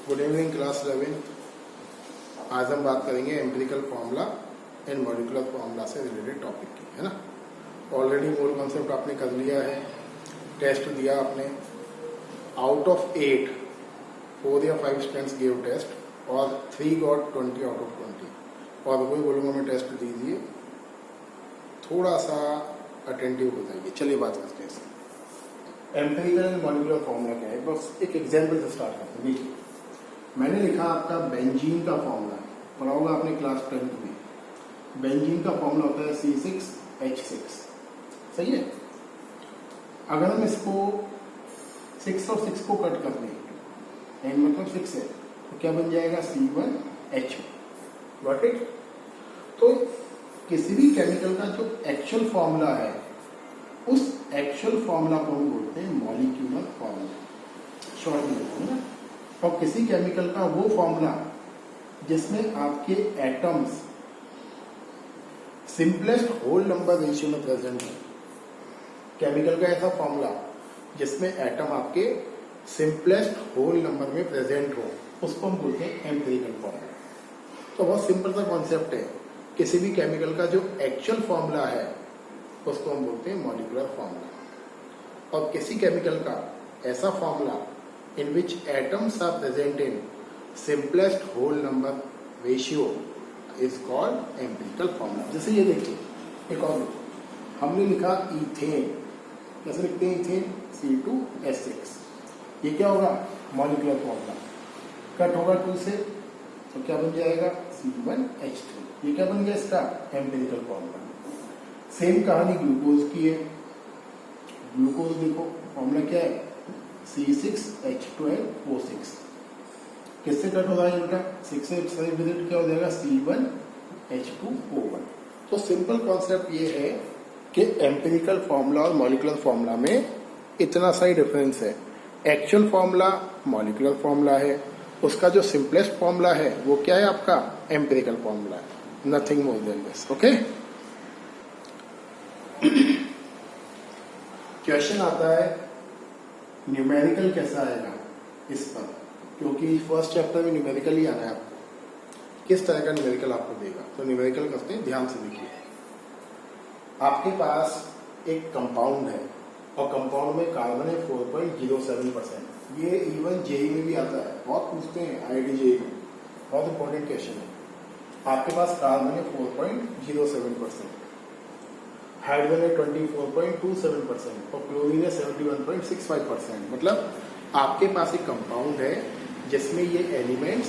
Good evening class 11। आज हम बात करेंगे empirical formula and molecular formula से रिलेटेड टॉपिक की, है ना। ऑलरेडी मूल कॉन्सेप्ट आपने कर लिया है, टेस्ट दिया आपने। आउट ऑफ 8 4 या 5 स्टूडेंट्स गिव टेस्ट और 3 गॉट 20 आउट ऑफ 20। और वही बोलूँगा मैं, टेस्ट दीजिए, थोड़ा सा अटेंटिव हो जाइए। चलिए बात करते हैं इसकी। एम्पिरिकल एंड मॉलिक्यूलर फार्मूला क्या है, बस एक एग्जाम्पल से स्टार्ट करते हैं। देखिए, मैंने लिखा आपका बेंजीन का फॉर्मूला, पढ़ा होगा आपने क्लास 10th में। बेंजीन का फॉर्मूला होता है C6H6, सही है। अगर हम इसको 6 और 6 को कट कर दें, n मतलब 6 है, तो क्या बन जाएगा C1H। Got it. तो किसी भी केमिकल का जो एक्चुअल फॉर्मूला है, उस एक्चुअल फॉर्मूला को हम बोलते हैं मॉलिक्यूलर फॉर्मूला, शॉर्ट में बोलते हैं। और किसी केमिकल का वो फॉर्मूला जिसमें आपके atoms simplest whole number ratio में प्रेजेंट है, केमिकल का ऐसा फॉर्मूला जिसमें एटम आपके सिंपलेस्ट होल नंबर में प्रेजेंट हो, उसको हम बोलते हैं एम्पिरिकल फॉर्मूला। तो बहुत सिंपल सा कॉन्सेप्ट है, किसी भी केमिकल का जो एक्चुअल फॉर्मूला है उसको हम बोलते हैं मॉलिक्यूलर फॉर्मूला। और किसी केमिकल का ऐसा formula in which atoms are present in simplest whole number ratio is called empirical formula। जैसे ये देखिए, एक और देखो, हमने लिखा इथेन, कैसे लिखते हैं इथेन, C2H6। ये क्या होगा, मॉलिक्यूलर फॉर्मूला। कट होगा 2 से तो क्या बन जाएगा C1H3। ये क्या बन गया इसका एम्पिरिकल फॉर्मूला। सेम कहानी ग्लूकोज की है। ग्लूकोज देखो, फॉर्मूला क्या है C6H12O6। किससे कट हो रहा है बेटा, 6 से विजिट क्या हो जाएगा C1H2O1। तो सिंपल कॉन्सेप्ट ये है कि एम्पिरिकल फॉर्मूला और मॉलिक्यूलर फॉर्मूला में इतना सा ही डिफरेंस है। एक्चुअल फॉर्मूला मॉलिक्यूलर फॉर्मूला है, उसका जो सिंपलेस्ट फॉर्मूला है वो क्या है आपका एम्पिरिकल फॉर्मूला है, nothing more than this. Okay. Question आता है न्यूमेरिकल कैसा आएगा इस पर, क्योंकि फर्स्ट चैप्टर में न्यूमेरिकल ही आना है आपको। किस तरह का न्यूमेरिकल आपको देगा, तो न्यूमेरिकल करते हैं, ध्यान से देखिए। आपके पास एक कंपाउंड है और कंपाउंड में कार्बन है 4.07%। ये इवन जेई में भी आता है, बहुत पूछते हैं IIT जेई में, बहुत इंपॉर्टेंट क्वेश्चन है। आपके पास कार्बन है 4.07%, हाइड्रोजन है 24.27% और क्लोरीन है 71.65%। मतलब आपके पास एक कंपाउंड है जिसमें ये एलिमेंट्स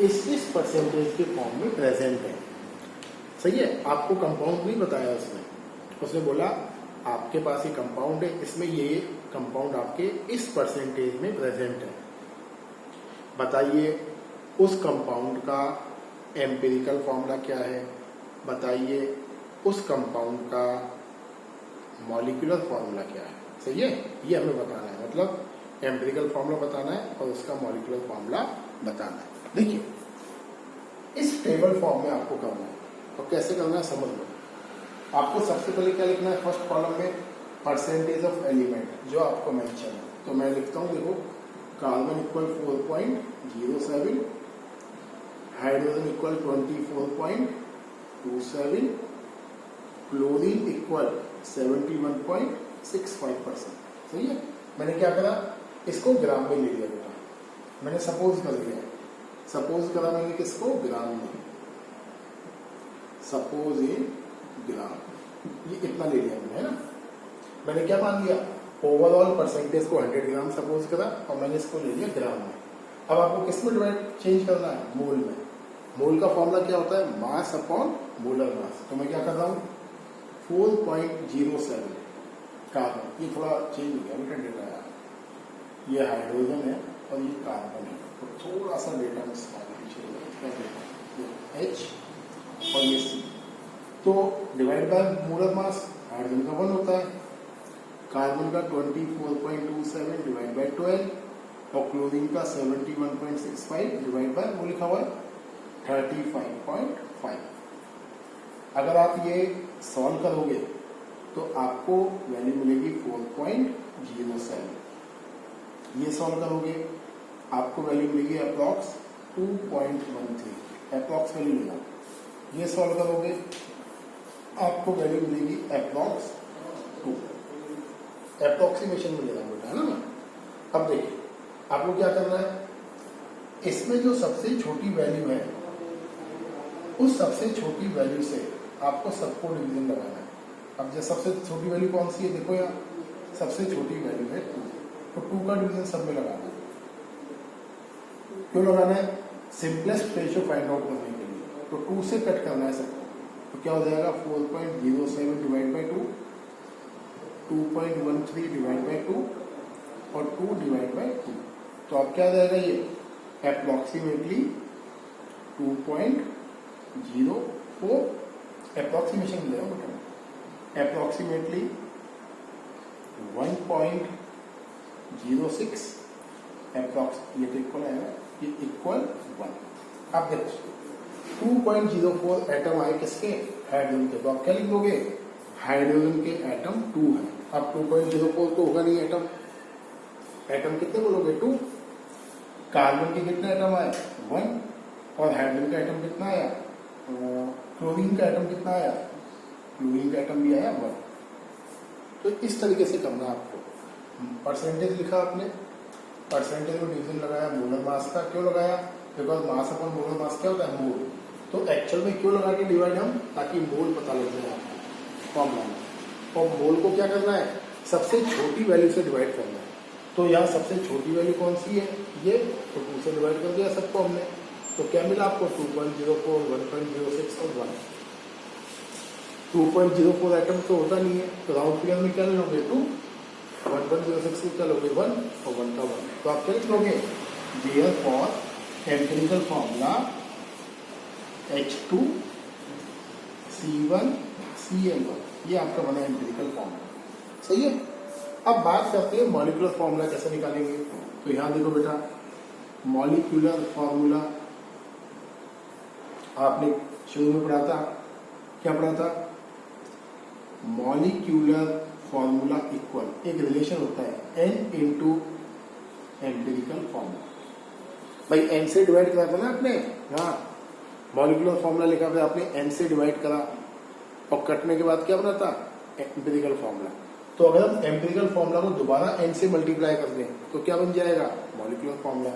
इस परसेंटेज के फॉर्म में प्रेजेंट है, सही है। आपको कंपाउंड नहीं बताया उसने बोला आपके पास एक कंपाउंड है, इसमें ये कंपाउंड आपके इस परसेंटेज में प्रेजेंट है। बताइए उस कंपाउंड का एम्पिरिकल फॉर्मूला क्या है, बताइए उस कंपाउंड का मॉलिक्यूलर फॉर्मूला क्या है, सही है। ये हमें बताना है, मतलब एम्पिरिकल फॉर्मूला बताना है और उसका मॉलिक्यूलर फॉर्मूला बताना है। देखिए, इस टेबल फॉर्म में आपको करना है, और कैसे करना है समझ लो। आपको सबसे पहले क्या लिखना है, फर्स्ट कॉलम में परसेंटेज ऑफ एलिमेंट जो आपको मेंशन है। तो मैं लिखता हूँ, देखो, carbon equal 4.07, hydrogen equal 24.27, chlorine equal 71.65%, सही है। मैंने क्या करा, इसको ग्राम में ले लिया बेटा, मैंने सपोज कर लिया, सपोज करा मैंने किसको, ग्राम में, सपोज इन ग्राम, ये इतना ले लिया मैंने, है ना। मैंने क्या मान लिया, ओवरऑल परसेंटेज को 100 ग्राम सपोज करा और मैंने इसको ले लिया ग्राम में। अब आपको किस में डिवाइड चेंज करना है, मोल में। मोल का फॉर्मूला क्या होता है, मास अपॉन मोलर मास। तो मैं क्या कर रहा हूँ, 4.07 कार्बन, ये थोड़ा चेंज हो गया बेटा डेटा यार, ये हाइड्रोजन है और ये कार्बन है, तो थोड़ा सा डेटा में H और ये C। तो divide by molar mass, hydrogen का 1 होता है, कार्बन का 24.27 डिवाइड बाय 12 और क्लोरीन का 71.65 डिवाइड बाय वो लिखा हुआ है 35.5। अगर आप ये सॉल्व करोगे तो आपको वैल्यू मिलेगी 4.07। ये सॉल्व करोगे आपको वैल्यू मिलेगी अप्रॉक्स 2.13, अप्रॉक्स वैल्यू लेगा। ये सॉल्व करोगे आपको वैल्यू मिलेगी अप्रॉक्स 2, अप्रोक्सीमेशन मिलेगा बेटा, है ना। अब देखिए आपको क्या करना है, इसमें जो सबसे छोटी वैल्यू है उस सबसे छोटी वैल्यू से आपको सबको डिवीजन लगाना है। अब जो सबसे छोटी वैल्यू कौन सी है, देखो यहाँ सबसे छोटी वैल्यू है 2, तो 2 का डिवीजन सब में लगाना है। क्यों लगाना है, सिंपलेस्ट रेशियो फाइंड आउट करने के लिए। तो 2 से कट करना है सबको, तो क्या हो जाएगा 4.07 डिवाइड बाई 2, 2.13 डिवाइड बाई 2 और 2 डिवाइड बाई 2। तो अब क्या आ जाएगा, ये अप्रोक्सीमेटली 2.04 अप्रोक्सीमेशन मिलेगा बेटा, अप्रोक्सीमेटली 1.06 अप्रोक्स, ये तो इक्वल आएगा, ये इक्वल 1। अब देखो 2.04 एटम आए किसके, हाइड्रोजन के, तो आप क्या लिख दोगे, हाइड्रोजन के एटम 2 है। अब 2.04 तो होगा नहीं एटम, एटम कितने बोलोगे 2, कार्बन के कितने एटम आए 1, और हाइड्रोजन का एटम कितना आया, क्लोरीन का एटम कितना आया, क्लोरीन का एटम भी आया 1। तो इस तरीके से करना है आपको। परसेंटेज लिखा आपने, परसेंटेज में डिवीजन लगाया मोलर मास का, क्यों लगाया, because mass upon molar mass क्या होता है, मोल। तो एक्चुअल में क्यों लगा के डिवाइड हम, ताकि मोल पता लग जाए आपको फॉर्मूला में। और मोल को क्या करना है, सबसे छोटी वैल्यू से डिवाइड करना है। तो यहाँ सबसे छोटी वैल्यू कौन सी है, ये, तो 2 से डिवाइड कर दिया सबको हमने, तो क्या मिला आपको 2.04, 1.06 और 1। 2.04 एटम तो होता नहीं है, तो राउंड फिगर में क्या लोगे 2, 1.06 को क्या लोगे 1 और 1 का 1। तो आप क्या लिख लोगे, there for empirical formula H2C1Cl1, ये आपका बना एम्पिरिकल फॉर्मूला, सही है। अब बात करते हैं मॉलिक्यूलर फॉर्मूला कैसे निकालेंगे। तो यहां देखो बेटा, मॉलिक्यूलर फॉर्मूला आपने शुरू में पढ़ा था, क्या पढ़ा था, मॉलिक्यूलर फॉर्मूला इक्वल, एक रिलेशन होता है n इंटू एम्पिरिकल फॉर्मूला। भाई n से डिवाइड करा था ना आपने, हाँ मॉलिक्यूलर फॉर्मूला लिखा था आपने, n से डिवाइड करा और कटने के बाद क्या बना था, एम्पिरिकल फॉर्मूला। तो अगर हम एम्पिरिकल फॉर्मूला को दोबारा n से मल्टीप्लाई कर दें तो क्या बन जाएगा, मॉलिक्यूलर फॉर्मूला।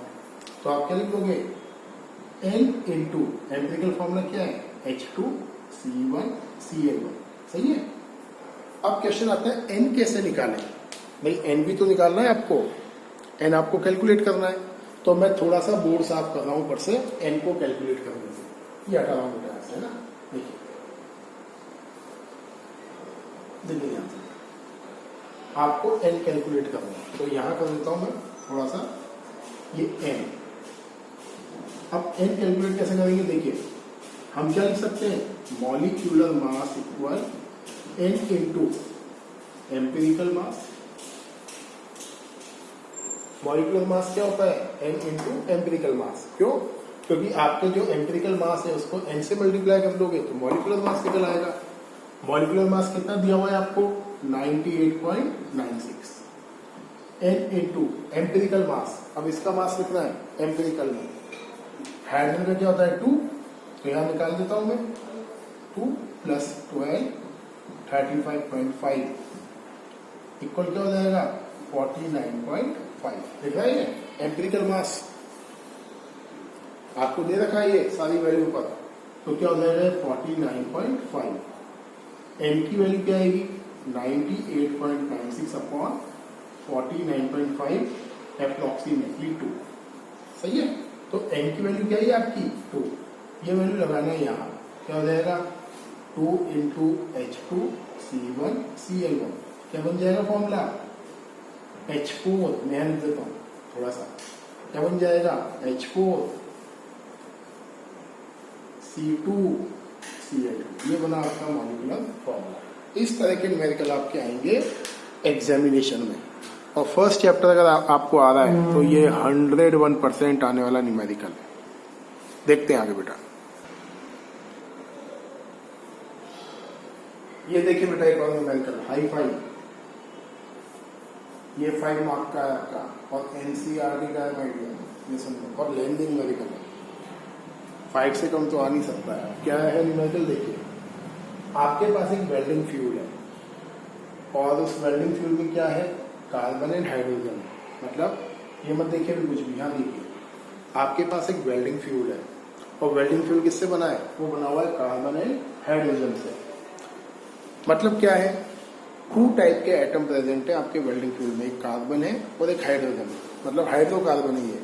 तो आप क्या लिखोगे, n इंटू एम्पिरिकल फॉर्मूला क्या है, H2C1Cl1, सही है। अब क्वेश्चन आता है n कैसे निकालें, भाई n भी तो निकालना है आपको, n आपको कैलकुलेट करना है। तो मैं थोड़ा सा बोर्ड साफ कर रहा हूं ऊपर से, n को कैलकुलेट करने से, ये हटा रहा हूं बेटा ऐसे, है ना। देखिए देखिए यहां आपको n कैलकुलेट करना है, तो यहां कर देता हूं मैं थोड़ा सा, ये n। अब n कैलकुलेट कैसे करेंगे, देखिए हम क्या लिख सकते हैं, molecular mass equal n into empirical mass. Molecular mass क्या होता है, n इंटू एम्पिरिकल मास। क्यों, क्योंकि आपके जो एम्पिरिकल मास है उसको n से मल्टीप्लाई कर दोगे तो मॉलिक्यूलर मास निकल आएगा। मॉलिक्यूलर मास कितना दिया हुआ है आपको, 98.96, n इंटू एम्पिरिकल मास। अब इसका मास कितना है एम्पिरिकल में, हाइड्रोजन का क्या होता है 2, तो यहां निकाल देता हूं मैं, 2 + 12 35.5 इक्वल क्या हो जाएगा 49.5। देख रहा है एम्पिरिकल मास आपको दे रखा है ये सारी वैल्यू पर, तो क्या हो जाएगा 49.5। n की वैल्यू क्या आएगी 98.96 अपॉन 49.5 अप्रोक्सीमेटली 2, सही है। तो n की वैल्यू क्या है आपकी 2, ये वैल्यू लगाना है यहाँ, क्या हो जाएगा 2 इंटू H2C1Cl1, क्या बन जाएगा फॉर्मूला H4, मैं लिख देता हूँ थोड़ा सा, क्या बन जाएगा H4C2Cl2, ये बना आपका मॉलिक्यूलर फॉर्मूला। इस तरह के न्यूमेरिकल आपके आएंगे एग्जामिनेशन में, और फर्स्ट चैप्टर अगर आपको आ रहा है तो ये 101% आने वाला न्यूमेरिकल है। देखते हैं आगे बेटा, ये देखिए बेटा एक और न्यूमेरिकल हाई फाइव, ये 5 मार्क का है आपका, और एनसीईआरटी का है भाई, ये सुन लो, और लेंथ भी न्यूमेरिकल है, 5 से कम तो आ नहीं सकता है। क्या है न्यूमेरिकल? देखिए आपके पास एक वेल्डिंग फ्यूल है और उस वेल्डिंग फ्यूल में क्या है? Carbon and hydrogen. मतलब ये मत देखिए भी कुछ भी, यहाँ देखिए आपके पास एक वेल्डिंग फ्यूल है और वेल्डिंग फ्यूल किससे बना है? वो बना हुआ है कार्बन एंड हाइड्रोजन से। मतलब क्या है? 2 टाइप के एटम प्रेजेंट है आपके वेल्डिंग फ्यूल में, एक कार्बन है और एक हाइड्रोजन, मतलब हाइड्रोकार्बन ही है।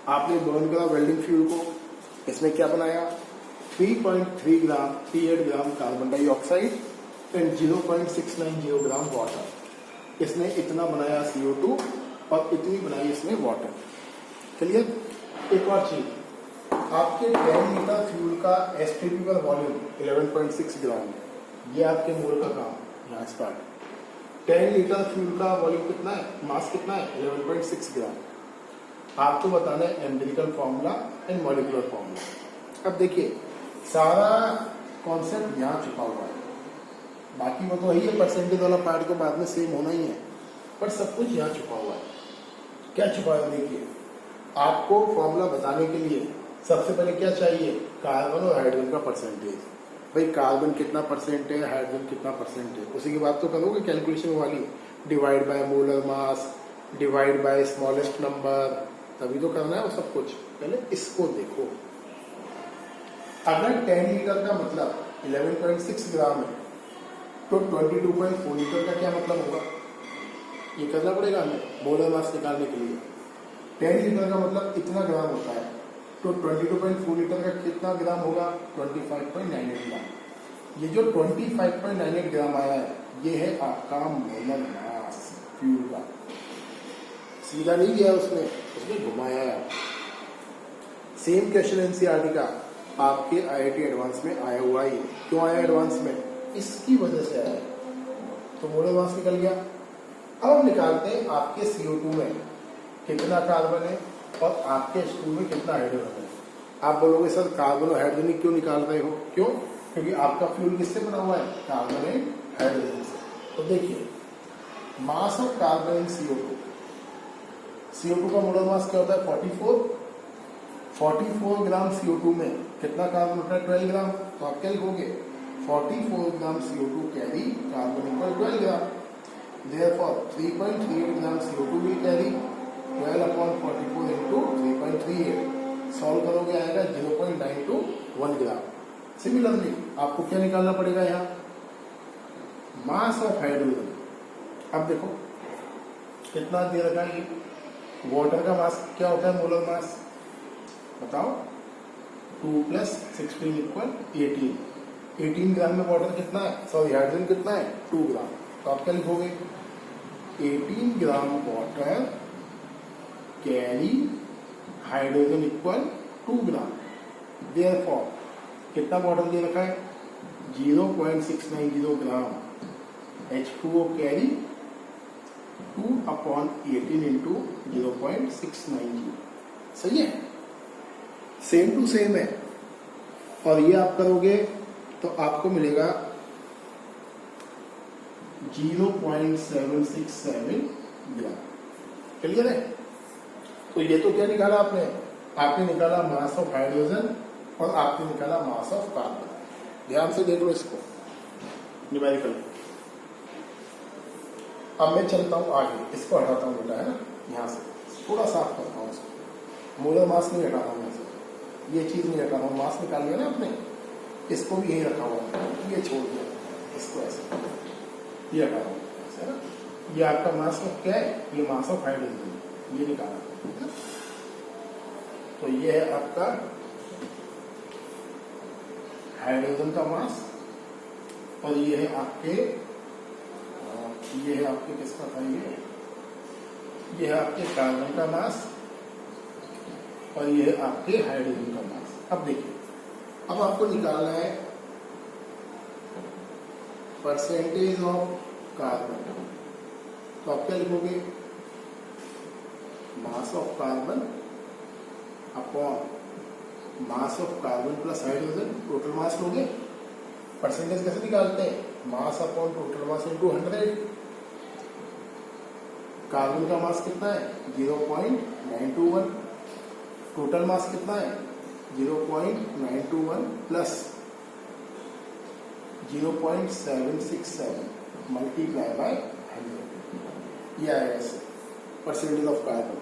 आपने बर्न करा वेल्डिंग फ्यूल को, इसमें क्या बनाया? 3.3 ग्राम 38 gram carbon dioxide and 0.690 gram water. इसने इतना बनाया CO2 और इतनी बनाई इसने वाटर। क्लियर? एक और चीज, आपके 10 लीटर फ्यूल का एसटीपी पर वॉल्यूम 11.6 ग्राम है। ये आपके मोल का काम यहाँ स्टार्ट। 10 लीटर फ्यूल का वॉल्यूम कितना है? मास कितना है? 11.6 ग्राम। आपको बताना है empirical formula and molecular formula. अब देखिए सारा कॉन्सेप्ट यहाँ छुपा हुआ है, बाकी वो तो वही है, परसेंटेज वाला पार्ट को बाद में सेम होना ही है, पर सब कुछ यहाँ छुपा हुआ है। क्या छुपा है? देखिए आपको फॉर्मूला बताने के लिए सबसे पहले क्या चाहिए? कार्बन और हाइड्रोजन का परसेंटेज। भाई कार्बन कितना परसेंट है, हाइड्रोजन कितना परसेंट है, उसी की बात तो करोगे कैलकुलेशन वाली। Divide by molar mass, divide by smallest number, तभी तो करना है वो सब कुछ। पहले इसको देखो, अगर 10 लीटर का मतलब 11.6 ग्राम है तो 22.4 लीटर का क्या मतलब होगा? ये करना पड़ेगा हमें मोलर मास निकालने के लिए। 10 लीटर का मतलब इतना ग्राम होता है, तो 22.4 लीटर का कितना ग्राम होगा? 25.98 ग्राम। ये जो 25.98 ग्राम आया है, ये है आपका मोलर मास फ्यूल का। सीधा नहीं दिया उसने घुमाया है। सेम क्वेश्चन एनसीईआरटी का आपके आईआईटी एडवांस में आया हुआ है। क्यों आया एडवांस में? इसकी वजह से आया। तो मोलर मास निकल गया। अब हम निकालते हैं आपके CO2 में कितना कार्बन है और आपके H2 में कितना हाइड्रोजन है। आप बोलोगे सर कार्बन और हाइड्रोजन क्यों निकाल रहे हो? क्यों? क्योंकि आपका फ्यूल किससे बना हुआ है? कार्बन एंड हाइड्रोजन से। तो देखिए mass of carbon and CO2 का मोलर मास क्या होता है? 44 ग्राम CO2 में कितना कार्बन होता है? 12 ग्राम। तो आप क्या लिखोगे? 44 ग्राम CO2 carry carbon equal 12 gram. Therefore 3.38 gram CO2 will carry 12/44 into 3.38। Solve करोगे आएगा 0.921 ग्राम। सिमिलरली आपको क्या निकालना पड़ेगा यहाँ? Mass of hydrogen. अब देखो कितना दे रखा है। वाटर का मास क्या होता है? मोलर मास बताओ। 2 + 16 = 18। 18 ग्राम में वाटर कितना है? सॉरी हाइड्रोजन कितना है? 2 ग्राम। तो आप क्या लिखोगे? 18 gram water carry hydrogen equal 2 ग्राम। देयरफॉर कितना वाटर दे रखा है? 0.690 ग्राम। H2O carry 2/18 into 0.690। सही है, सेम टू सेम है। और ये आप करोगे तो आपको मिलेगा 0.767 ग्राम। क्लियर है? तो ये तो क्या निकाला आपने? आपने निकाला मास ऑफ हाइड्रोजन और आपने निकाला मास ऑफ कार्बन। ध्यान से देख लो इसको न्यूमेरिकल। अब मैं चलता हूं आगे, इसको हटाता हूं बेटा, है ना, यहां से थोड़ा साफ करता हूं इसको। मोलर मास नहीं हटा रहा हूं मैं से, ये चीज नहीं हटा रहा हूं। मास निकाल लिया ना आपने, इसको भी यही रखा हुआ है, ये छोड़ दिया, इसको ऐसे ये हटा रहा हूं, है ना। ये आपका मास ऑफ क्या है? ये मास ऑफ हाइड्रोजन, ये निकाला। तो ये है आपका हाइड्रोजन का मास और ये है आपके किसका था? ये है आपके कार्बन का मास और ये है आपके हाइड्रोजन का मास। अब देखिए, अब आपको निकालना है परसेंटेज ऑफ कार्बन। तो आप क्या लिखोगे? Mass of carbon upon mass of carbon plus hydrogen, total mass लोगे। परसेंटेज कैसे निकालते हैं? Mass upon total mass into 100। Carbon का मास कितना है? 0.921। टोटल मास कितना है 0.921 प्लस 0.767 मल्टीप्लाई बाय 100, ये आएगा इससे परसेंटेज ऑफ कार्बन।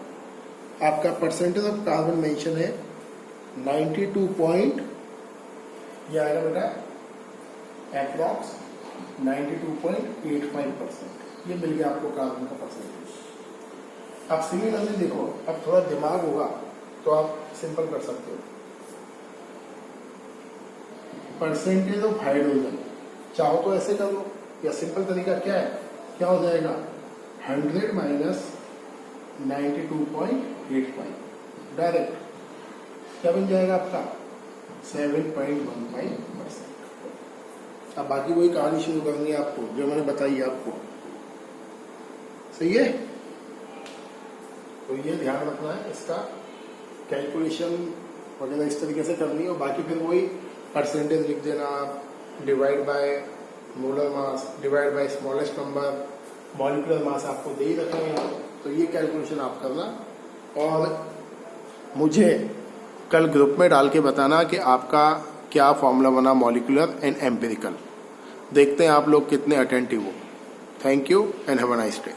आपका परसेंटेज ऑफ कार्बन मेंशन है 92 पॉइंट, ये आएगा बेटा अप्रॉक्स 92.85%, ये मिल गया आपको कार्बन का परसेंटेज। अब सिमिलरली देखो, अब थोड़ा दिमाग होगा तो आप सिंपल कर सकते हो। परसेंटेज ऑफ हाइड्रोजन चाहो तो ऐसे कर लो, या सिंपल तरीका क्या है, क्या हो जाएगा 100 माइनस 92.85, डायरेक्ट क्या बन जाएगा आपका 7.15%। अब बाकी वही कहानी शुरू करनी है आपको जो मैंने बताई आपको, सही है। तो ये ध्यान रखना है, इसका कैलकुलेशन वगैरह इस तरीके से करनी है, और बाकी फिर वही परसेंटेज लिख देना, divide by molar mass divide by smallest number, molecular mass आपको दे ही रखा है, तो ये कैलकुलेशन आप करना और मुझे कल ग्रुप में डाल के बताना कि आपका क्या फॉर्मूला बना मॉलिक्यूलर एंड एम्पिरिकल। देखते हैं आप लोग कितने अटेंटिव हो। Thank you and have a nice day.